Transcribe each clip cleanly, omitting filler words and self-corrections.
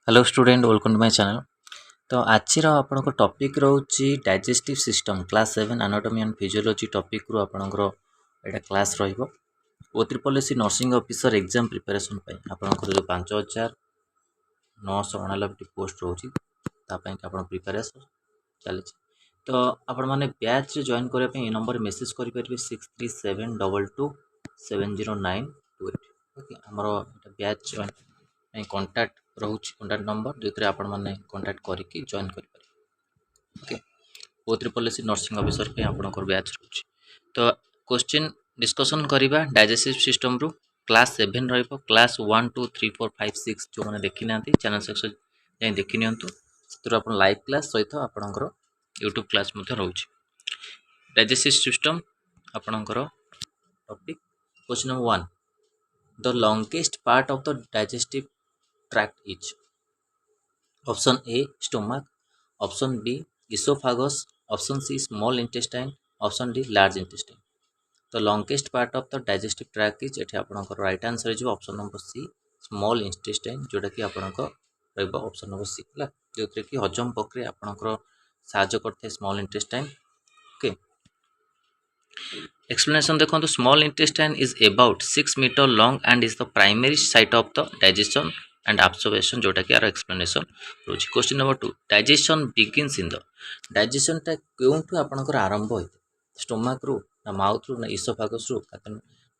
Hello student welcome to my channel. तो आज आपन टॉपिक रोची digestive system class 7 anatomy and physiology topic रो आपनकर एटा क्लास रहिबो। O triple SC nursing officer exam preparation पय आपनकर जो 5989 पोस्ट रोची ता पय कि आपन प्रिपरेशन चली। तो आपण माने बैच रे जॉइन करे पे ए नंबर मेसेज करि परिबे 6372270928। ओके हमरो बैच जॉइन कॉन्टैक्ट रोच कॉन्टैक्ट नंबर जो आपण मैंने कॉन्टैक्ट करके जॉइन कर okay O triple SC nursing officer पे आपनकर बैच रोच। तो क्वेश्चन डिस्कशन करिबा डाइजेस्टिव सिस्टम रो क्लास 7 रहइबो। क्लास 1 2 3 4 5 6 जो माने देखि नांती चैनल सेक्शन जाई देखि नियंतु सेतरो आपण लाइव क्लास सहित आपनकर यूट्यूब क्लास मध्ये रोच। डाइजेस्टिव सिस्टम आपनकर topic question number 1 the longest part of the digestive tract is option A stomach, option B esophagus, option C small intestine, option D large intestine. The longest part of the digestive tract is एठी आपनकर right answer जो option number C small intestine जोटा कि आपनकर रहबो option number सी हला जोतरे कि हजम प्रक्रिया आपनकर साहाय्य करथे स्मॉल इंटेस्टाइन। ओके explanation देखो small intestine is about 6 metre long and is the primary site of the digestion and absorption जोटा कि आर एक्सप्लेनेशन रोची। Question number 2 digestion begins in the digestion टा केउंठु आपनकर आरंभ होय स्टोमक रु ना माउथ रु ना इसोफागस रु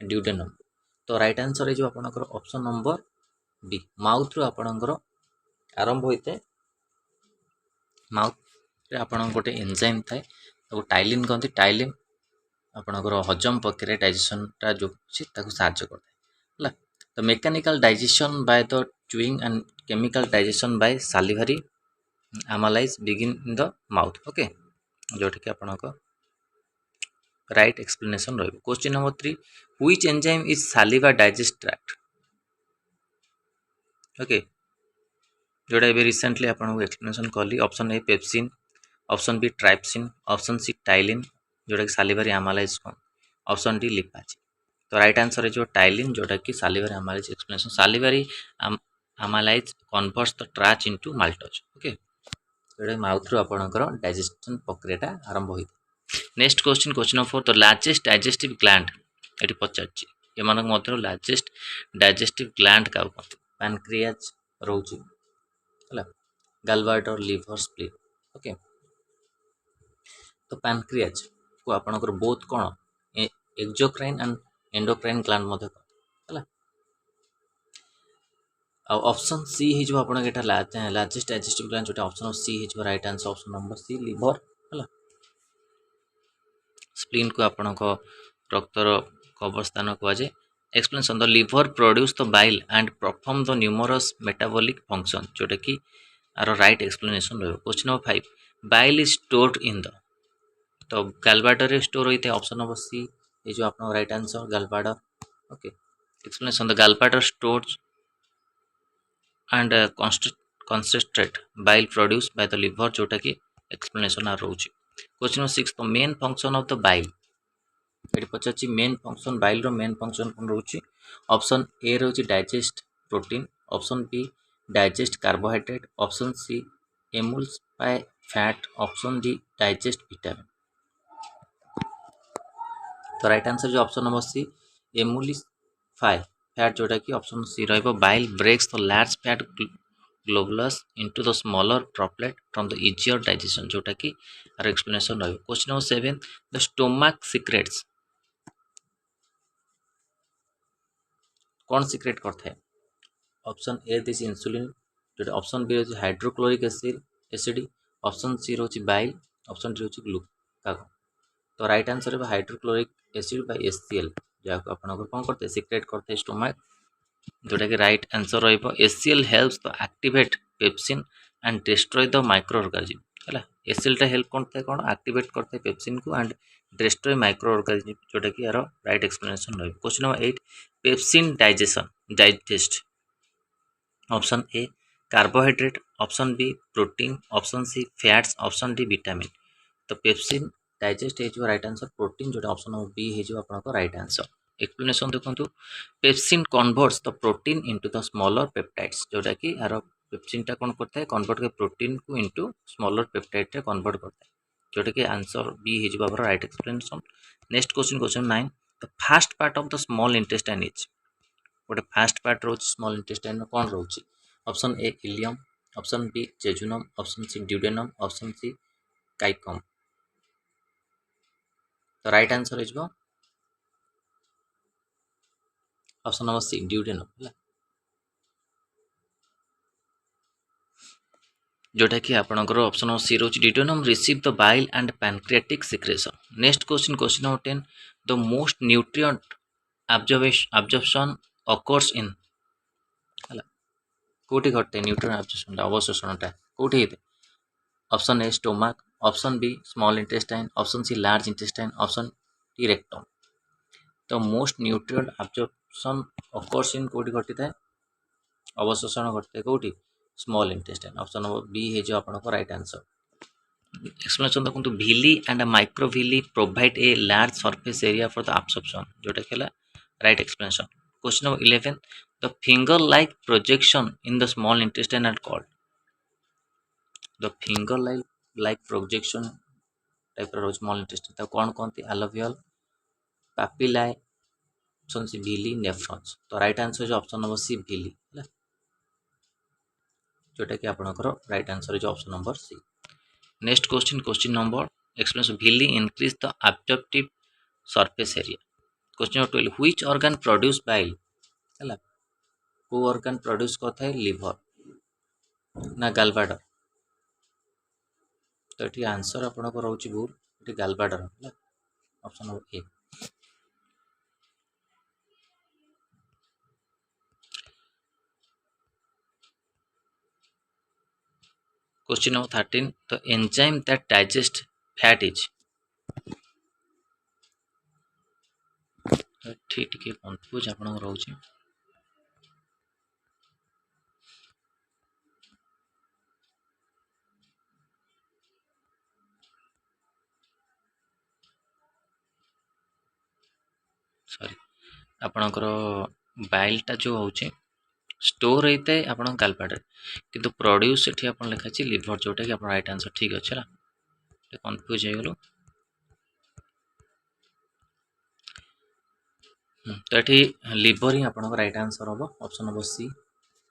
ड्यूडेनम। तो राइट आंसर है जो आपनकर ऑप्शन नंबर बी माउथ रु आपनकर आरंभ होइते। माउथ रे आपन गोटे एंजाइम थाए ताको टाइलिन कहंती टाइलिन आपनकर हजम प्रक्रिया डाइजेशन टा जो छी ताको साहाय्य करते हला। तो mechanical digestion by the chewing and chemical digestion by salivary amylase begin in the mouth. Okay जोटा कि आपनकर राइट एक्सप्लेनेशन रहइबो। Question number 3 which enzyme is saliva digest tract. Okay जोटा ए रिसेंटली आपन को एक्सप्लेनेशन करली option A pepsin, option B trypsin, option C ptyalin जोटा कि सालिवरी एमालाइज को, ऑप्शन डी लिपाज। तो राइट आंसर है जो टाइलिन जोटा कि salivary amylase explanation salivary amylase converts the starch into maltose. Okay जोटा माउथ रो आपनकर डाइजेशन प्रक्रियाटा आरंभ होई। Next question question number 4 the largest digestive gland एटी पचारची एमानक मध्य लार्जेस्ट डाइजेस्टिव ग्लैंड का पैनक्रियाज रोची हला गलब्लाडर लिवर स्प्लीन। ओके तो पैनक्रियाज को आपनकर बोथ कोन एक्सोक्राइन एंड एंडोक्राइन ग्लैंड मध्य हला। ऑप्शन सी ही जो आपन एटा लार्जेस्ट डाइजेस्टिव ग्लैंड जोटा ऑप्शन सी ही जो right answer option number C liver हला। स्प्लीन को आपन को रक्तर कवर स्थान को जाए। Explanation the liver produce the bile and perform the numerous metabolic function जोटा कि आर राइट एक्सप्लेनेशन रहो। Question number 5 bile is stored in the तो गलब्लाडर रे स्टोर होइते ऑप्शन नंबर सी ये जो आपन right answer gallbladder. Okay explanation the gallbladder stores and concentrate bile produced by the liver जोटा कि एक्सप्लेनेशन आ रोची। Question number 6 the main function of the bile एटी पचाची मेन फंक्शन बाइल रो मेन फंक्शन कोन रोची। ऑप्शन ए रोची digest protein, option B digest carbohydrate, option C emulsify fat, option D digest vitamin. तो राइट आंसर जो option number C emulsify fat जोटा कि ऑप्शन सी रहइबो bile breaks the large fat globulus into the smaller droplet from the easier digestion जोटा कि आर explanation रहइबो। Question number 7 the stomach secretes कौन सीक्रेट करता है। ऑप्शन ए दिस इंसुलिन जो ऑप्शन बी रोची हाइड्रोक्लोरिक एसिड, ऑप्शन सी रोची बाइल, ऑप्शन डी रोची ग्लूकागोन। तो राइट आंसर है हाइड्रोक्लोरिक एसिड बाय HCl जहाँ को अपन कौन करते सीक्रेट करते स्टोमक जोटा कि राइट आंसर रहिबो। HCl helps the activate pepsin and destroy the micro organism हला। HCl टा हेल्प करते है कौन एक्टिवेट करते है पेप्सिन को एंड डिस्ट्रॉय माइक्रो ऑर्गेनिज्म जोटा कि यार राइट एक्सप्लेनेशन रहिबो। Question number 8 pepsin digest option A carbohydrate, option B protein, option C fats, option D vitamin. तो पेप्सिन डाइजेस्ट हो राइट आंसर प्रोटीन जोटा ऑप्शन नंबर बी हो आपन राइट आंसर। एक्सप्लेनेशन देखो pepsin converts the protein into the smaller peptides जोटा कि यार पेप्सिनटा कौन करता है कन्वर्ट कर प्रोटीन को इनटू स्मॉलर पेप्टाइड रे कन्वर्ट करता है जोटा कि आंसर बी हे जिबा right explanation. Next question 9 the first part of the small intestine is गोटे फास्ट पार्ट रोच स्मॉल इंटेस्टाइन कौन रोचे option A ileum option B jejunum option C duodenum option C caecum. तो राइट आंसर हो जिवो option number सी duodenum है जोटा कि आपनकर ऑप्शन नंबर सी रोच duodenum receive the bile and pancreatic secretion. Next question number 10 the most nutrient absorption occurs in ହେଲା कोठी घटे न्यूट्रिएंट absorption अवशोषणटा कोठी हेते option A stomach option B small intestine option C large intestine option D rectum. तो most nutrient absorption occurs in कोठी घटी थाए अवशोषण घटे कोठी small intestine option number B हे जो आपन को राइट आंसर। एक्सप्लेनेशन देखो villi and microvilli provide a large surface area for the absorption जोटा खेला right explanation. Question number 11 the finger like projection in the small intestine are called the finger like projection type रो small intestine तो कौन कहते alveoli papillae option C villi nephrons। तो right answer जो option number C villi जोटा कि आपनकर right answer जो option number C. Next question number explanation villi increase the absorptive surface area। Question number 12 which organ produce bile है को organ produce करता है लिवर ना गालब्लाडर। तो ये आंसर आपन को रोची भूल ये गालब्लाडर है ऑप्शन नंबर ए। क्वेश्चन नंबर 13 तो enzyme that digest fat is ठीक टिके कंफ्यूज आपन रोची सॉरी आपनकर बाइलटा जो होची स्टोर होता है आप गालब्लाडर किंतु प्रोड्यूस ये आप लिखाई लिवर जोटा कि आप राइट आंसर ठीक अच्छे ना कन्फ्यूज हो गलु। तो ये लिवर ही आप राइट आंसर हम option number C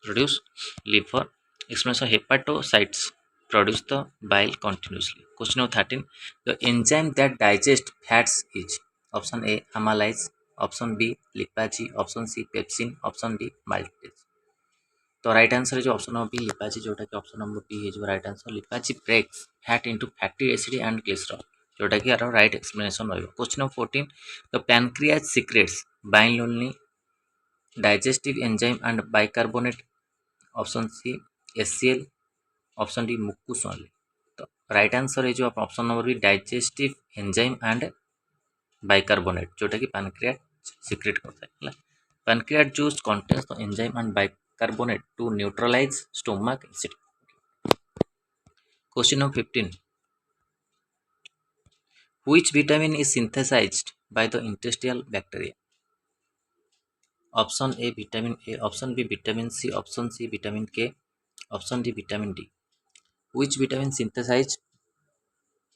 produce liver. Explanation hepatocytes produce the bile continuously. Question number 13 the enzyme that digest fats is option A amylase option B lipase option C pepsin option D maltase. तो right answer जो option number B lipase जोटा कि option number B है जो right answer lipase breaks fat into fatty acid and glycerol जोटा कि यार right explanation रहिबो। Question number 14 the pancreas secretes bile only digestive enzyme and bicarbonate option C HCl option D mucus only. तो right answer है जो option number B digestive enzyme and bicarbonate जोटा कि pancreas secret करता है। Pancreas juice contains the enzyme and bicarbonate to neutralize stomach acid. Question number 15. Which vitamin is synthesized by the intestinal bacteria? Option A vitamin A, option B vitamin C, option C vitamin K, option D vitamin D. Which vitamin synthesized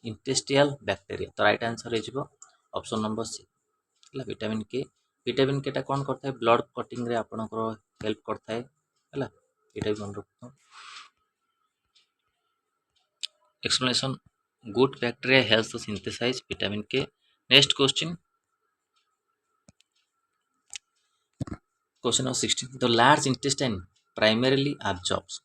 intestinal bacteria? तो right answer है जो option number C vitamin के। Vitamin के कौन करता है blood cutting रे आपनकर हेल्प करता है हैला एटा भी मन रखो। Explanation good bacteria helps to synthesize vitamin K. Next question number 16 the large intestine primarily absorbs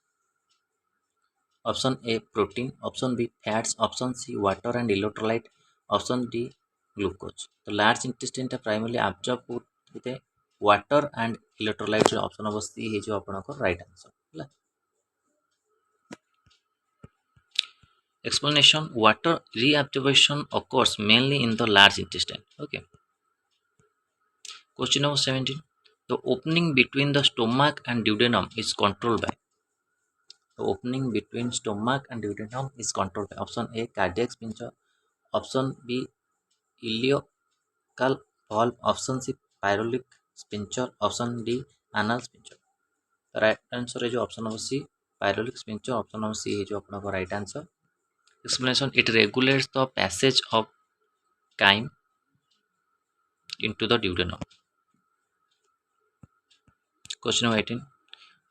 option A protein option B fats option C water and electrolyte option D glucose. तो large intestine primarily absorb होते हैं water and electrolyte option number C है जो आपनकर right answer है। Explanation water reabsorption occurs mainly in the large intestine. Okay. Question number 17 the opening between the stomach and duodenum is controlled by the opening between stomach and duodenum is controlled by option A cardiac sphincter option B ileocecal valve option C pyrolic sphincter option D anal sphincter। The right answer है जो option number C pyloric sphincter option number C है आपन right answer. Explanation it regulates the passage of chyme into the duodenum. Question number 18.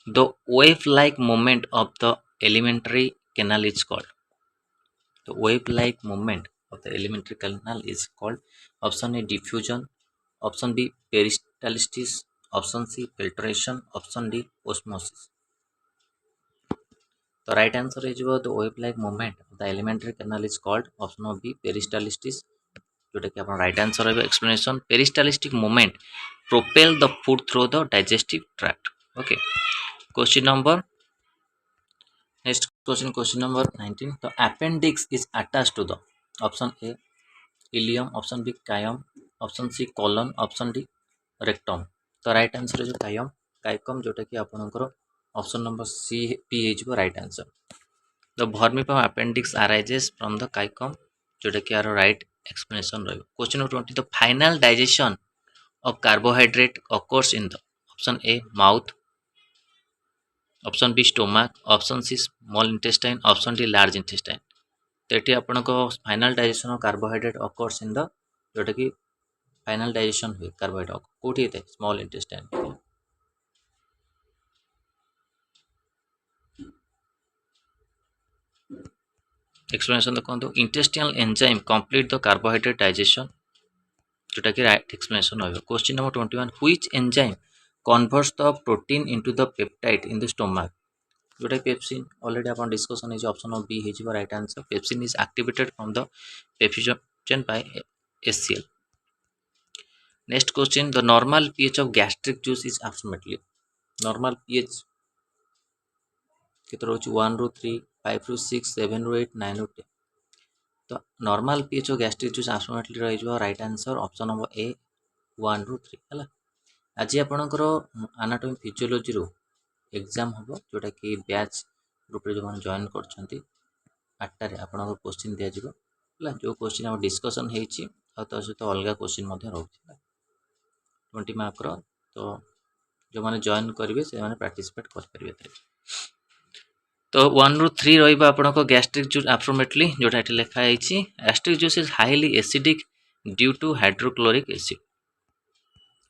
The wave-like movement of the alimentary canal is called. The wave-like movement of the alimentary canal is called option A diffusion, option B peristalsis, option C filtration, option D osmosis. The right answer is the wave-like movement of the alimentary canal is called option of B peristalsis. जोटा कि आपन right answer है। Explanation peristaltic movement propel the food through the digestive tract. Okay question number next question number 19 the appendix is attached to the option A ileum, option B caecum, option C colon, option D rectum. तो right answer है caecum caecum जोटा कि आपनकर option number C पी है right answer. The vermiform appendix arises from the caecum जोटा कि यार राइट एक्सप्लेनेशन रहिबो। Question number 20 the final digestion of carbohydrate occurs in the option A mouth, option B stomach, option C small intestine, option D large intestine। तो ये आपन को final digestion of carbohydrate occurs in the जोटा कि final digestion हुए carbohydrate कोठी होते small intestine. Explanation देखो intestinal enzyme complete the carbohydrate digestion जोटा कि राइट एक्सप्लेनेशन हो। Question number 21 which enzyme converts the protein into the peptide in the stomach जोटा पेप्सिन ऑलरेडी अपन डिस्कशन है ऑप्शन ऑफ बी है right answer. Pepsin is activated from the pepsin by HCl. Next question the normal pH of gastric juice is approximately normal pH केते रहउछि 1 ରୁ 3 5 ରୁ 6 7 ରୁ 8 9 ରୁ 10। तो normal pH of gastric juice approximately रहिजो right answer option number A 1 ରୁ 3 हला। आज आपणकर एनाटॉमी फिजियोलॉजी रो एग्जाम हम जोटा कि बैच ग्रुप जो मैंने जॉइन कर 8टार आप क्वेश्चन दिज्व है जो क्वेश्चन आम डिस्कसन हो सहित अलग क्वेश्चन रोचे 20 मार्कर। तो जो मैंने जॉइन करेंगे से मैंने पार्टिसिपेट करेंगे। तो 1 ରୁ 3 रहा गैस्ट्रिक जूस अप्रोक्सीमेटली जोटा ये लिखाई gastric juice is highly acidic due to hydrochloric acid.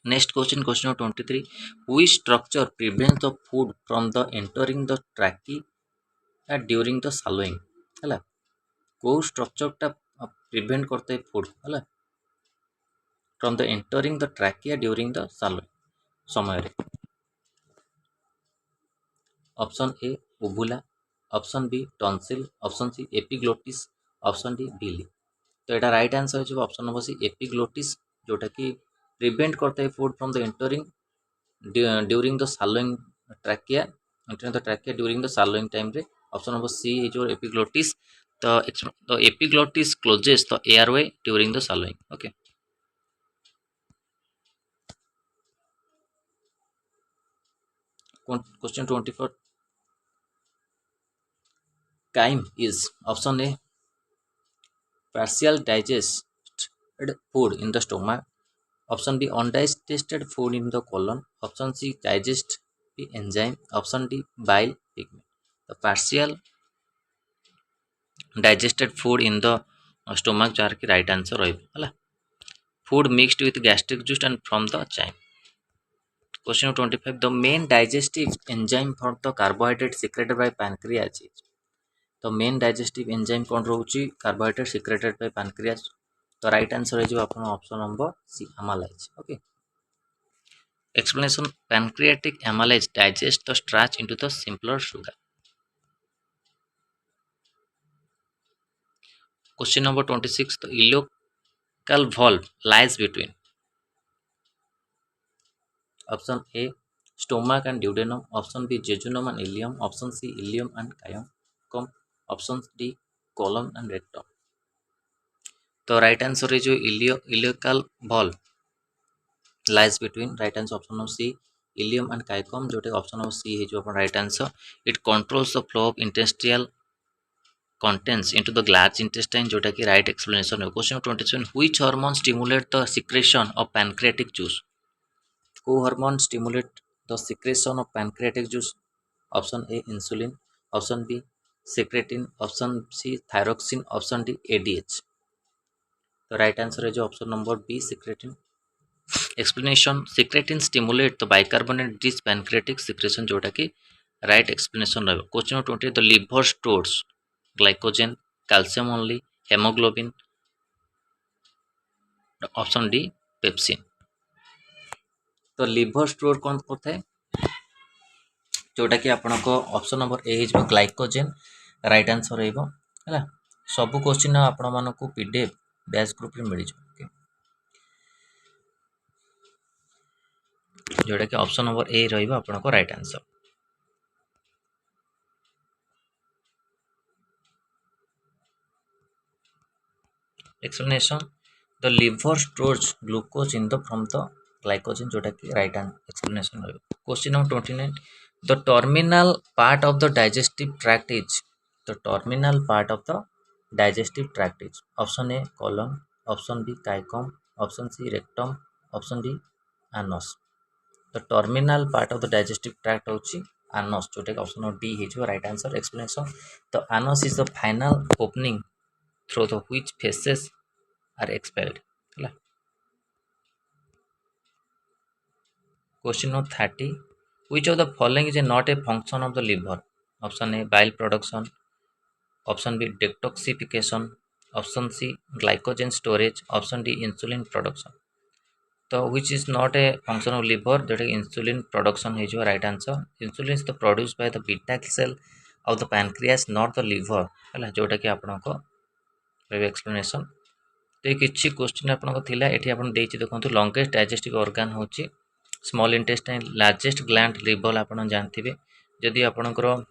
Next question question number 23 which structure prevents the food from the entering the trachea during the swallowing है को स्ट्रक्चरटा प्रिवेंट करते हैं फूड है from the entering the trachea during the swallowing समय। Option A uvula, option B tonsil, option C epiglottis, option D villi. तो यहाँ right answer हो ऑप्शन नंबर सी एपिग्लोटिस जोटा कि प्रिवेंट करता है food from the entering during the swallowing trachea entering the trachea during the swallowing time रे option number C है जो एपिग्लोटिस। तो epiglottis closes the airway during the swallowing. Okay question 24 chyme is option A partial digested food in the stomach, option B undigested food in the colon, option C digestive enzyme, option D bile pigment। the partial digested food in the stomach जार की right answer रहा food mixed with gastric juice and from the chyme। Question 25 the main digestive enzyme for the carbohydrate secreted by pancreas. तो main digestive enzyme कौन रोचे carbohydrate secreted by pancreas. तो right answer है option number C amylase. Okay explanation pancreatic amylase digest the starch into the simpler sugar. Question number 26 the ileocaecal valve lies between option A stomach and duodenum, option B jejunum and ileum, option C ileum and caecum, option D colon and rectum। तो right answer है जो ileocaecal valve lies between right answer option number C ileum and caecum जोटे option number C है जो अपन right answer. It controls the flow of intestinal contents into the large intestine जोटा कि right explanation है। Question 27 which hormone stimulate the secretion of pancreatic juice. को hormone stimulate the secretion of pancreatic juice. Option A insulin, option B secretin, option C thyroxine, option D ADH. तो right answer है जो option number B secretin. Explanation secretin stimulate the bicarbonate this pancreatic secretion, जोटा कि right explanation रहा। Question number 20 the liver stores glycogen, calcium only, haemoglobin, option D pepsin. तो liver store कौन करता है, जोटा कि आपको ऑप्शन नंबर ए हो ग्लाइकोजेन राइट आंसर है। सबू क्वेश्चन आपण मानक पीडीएफ बैच ग्रुप रे मिल जाए, जोटा कि ऑप्शन नंबर ए रहा right answer. Explanation the liver stores glucose in the from the glycogen, जोटा कि राइट एक्सप्लेनेशन रहा। Question number 29 the terminal part of the digestive tract is, the terminal part of the digestive tract is, option A colon, option B caecum, option C rectum, option D anus. The terminal part of the digestive tract होची anus, जोटा कि option number D हो right answer. Explanation the anus is the final opening through the which faeces are expelled है। Question number 30 which of the following is not a function of the liver, option A bile production, option B detoxification, option C glycogen storage, option D insulin production. तो which is not a function of liver, जोटा insulin production हो right answer. Insulin is the produce by the beta cell of the pancreas not the liver है, जोटा कि आपको explanation. तो ये किसी क्वेश्चन आपको थिला एठी आपन देछि देखंतु लॉन्गेस्ट डाइजेस्टिव ऑर्गन होची small intestine, largest gland liver आपन जानथिबे। जदि आपनकर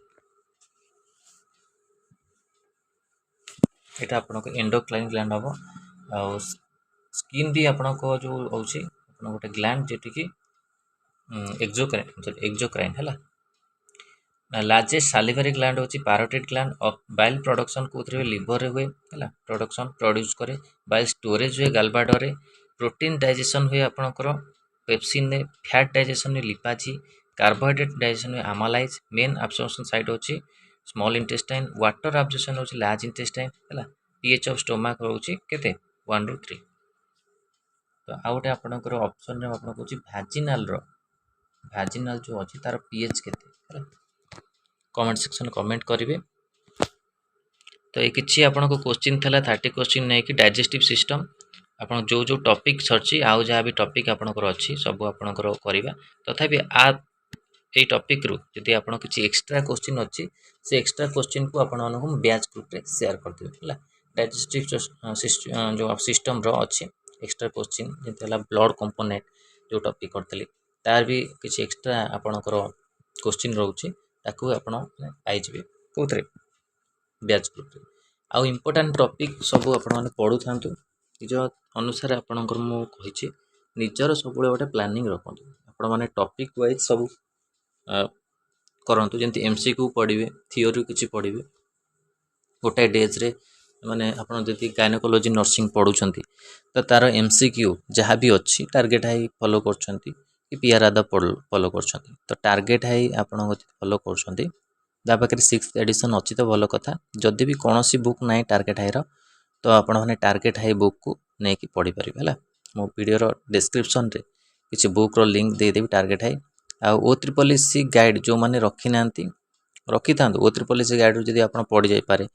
एटा आपनको एंडोक्राइन ग्लैंड हबो, आ स्किन भी आपनको जो होची आपन गोटे ग्लैंड जेटी कि एक्सोक्राइन है। लार्जेस्ट सालिवरी ग्लैंड होची पैरोटिड ग्लैंड। बाइल प्रोडक्शन कोथरे लिवर रे हुए है, प्रोडक्शन प्रोड्यूस करे। बाइल स्टोरेज हुए गालब्लाडर रे। प्रोटीन डाइजेशन हुए आपनकर पेप्सिन ने। फैट डाइजेशन हुए लिपाजी। कार्बोहाइड्रेट डाइजेशन हुए आमालाइज। मेन एब्जॉर्प्शन साइट होची स्मॉल इंटेस्टाइन। वाटर एब्जॉर्प्शन होची लार्ज इंटेस्टाइन है। पीएच ऑफ स्टोमक होची केते 1 ରୁ 3। तो आ गोटे आपनकर ऑप्शन रे आपन कहूची भाजिनाल जो अच्छी तार पीएच केते कमेंट सेक्शन कमेंट करेंगे। तो ये किसी आपन को क्वेश्चन था 30 क्वेश्चन नहीं कि डाइजेस्टिव सिस्टम आप जो जो टॉपिक अच्छी आउ जहाँ भी टॉपिक आपंकर अच्छी सब आपंकर करवा। तथापि ये टॉपिक रु यदि आप किसी एक्स्ट्रा क्वेश्चन अच्छी से एक्स्ट्रा क्वेश्चन को आपण बैच ग्रुप रे शेयर करदेवे है। डाइजेस्टिव जो सिस्टम रो अच्छी एक्स्ट्रा क्वेश्चन जैसे ब्लड कंपोनेंट जो टॉपिक करते तार भी किसी एक्स्ट्रा आपणकर क्वेश्चन रोचे ताकू आप पाइबे कौन बैच ग्रुप रे। आउ इम्पोर्टाट टॉपिक सब आपने पढ़ु था निज अनुसार आपणकर मुझे निजर सब गोटे प्लानिंग रखु आपण मैंने टॉपिक वाइज सब करूँ जमी एमसीक्यू पढ़े थियोरी किसी पढ़े गोटाए डेज रे माने आपन जदि गायनोकोलॉजी नर्सिंग पढ़ुछंती तो तार एमसीक्यू जहाँ भी अच्छी टार्गेट हाई फॉलो करछंती कि पीआर आदा फॉलो करछंती। तो टार्गेट हाई आपन फॉलो करछंती पाखे 6th एडिशन अच्छी तो भल कथा। जदि भी कौन सी बुक ना टार्गेट हाई तो आपण मैंने टार्गेट हाई बुक को लेकिन पढ़ी पारे है। मो वीडियो डिस्क्रिप्शन रे किसी बुक रो लिंक देदेवी टार्गेट हाई आ OSSC गाइड जो मैंने रखी ना रखी था OSSC गाइड जब आप पढ़ी जापे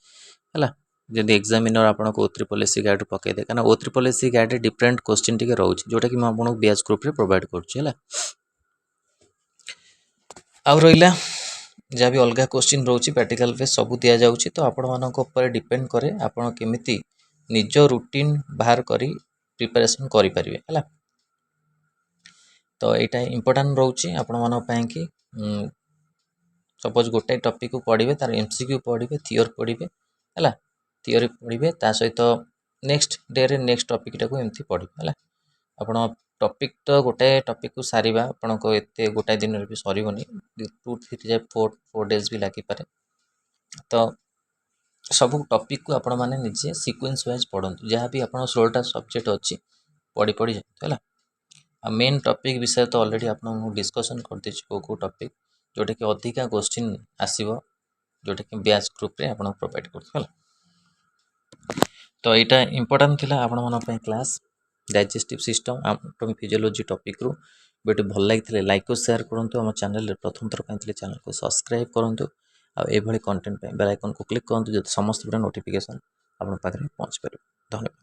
है। जदि एग्जामिनर आपको OSSC गाइड पकईदे कहीं OSSC guide different question T रोचे जोटा कि मुझे बैच ग्रुप रे प्रोवाइड करुँच। आउ रहा जहाँ भी अलग क्वेश्चन रोचे प्रैक्टिकल पे सब दि जाऊँगी तो आपण मान डिपेंड करे आपण केमिति निज रूटीन बाहर करी प्रिपरेशन करें है। तो यहाँ इम्पोर्टाट रोचे आपण मान कि सपोज गोटे टॉपिक को पढ़े तार एमसीक्यू पढ़े थियोरी पढ़े है। थियोरी पढ़े ता सहित नेक्स्ट डे रे नेक्स्ट टॉपिक टाको एमती पढ़े है। आपण टॉपिक तो गोटे टॉपिक को सारिबा आपण को एते गोटाए दिन रे भी सरीबनी 2 3 4 डेज भी लागी पारे। तो सब टॉपिक को आपण माने निजे सीक्वेंस वाइज पढ़ंतु जहाँ भी आपण 16टा सब्जेक्ट अच्छी पढ़ी पढ़ी जाए है। मेन टॉपिक विषय तो ऑलरेडी आपन डिस्कशन कर देछि को टॉपिक जोटा कि अधिका क्वेश्चन आसीबो जोटा कि बैच ग्रुप रे आपण प्रोवाइड करथला। तो यहाँ इंपोर्टां थिला आपण मन class digestive system anatomy physiology topic रु वीडियो भल लगी लाइक और शेयर करूँ। आम चैनल प्रथम थर चैनल को सब्सक्राइब करूँ। आभली कंटेंट बेल आइकन को क्लिक करूँ जो समस्त वीडियो नोटिफिकेशन आप पाखे पहुँच पारे। धन्यवाद।